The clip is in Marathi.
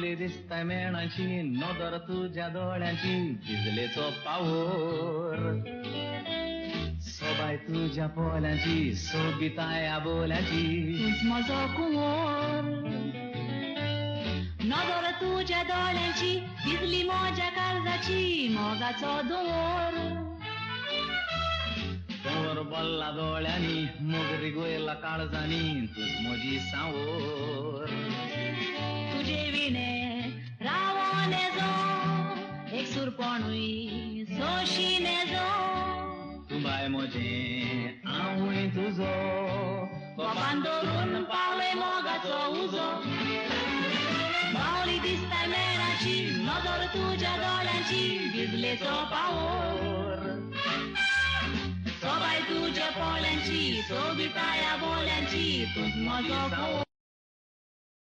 माऊली दिसताय मेणाची, नजर तुझ्या डोळ्यांची, भिजले चोपावर. सोबाय तुझ्या पोल्याची, सोबिताया बोल्याची, तूच माझा कुंवर. नजर तुझ्या डोळ्यांची, भिजली माझ्या काळजाची, मोगाचा दोर. तोवर बोलला डोळ्यानी, मोगरी गोयला काळजानी, तूच माझी सावोर. तुझे विने रावणे जो, एक सुरपणुई सोशीने जो. तू बाय मोजे आवळी तुझो, बांधून पावले मोगाचो उजो. माऊली दिसताय मेणाची, नजर तुझ्या डोळ्यांची, भिजले चोपावर. सोबाय तुझ्या पोळ्यांची, सोबिताया बोल्यांची, तूच माझो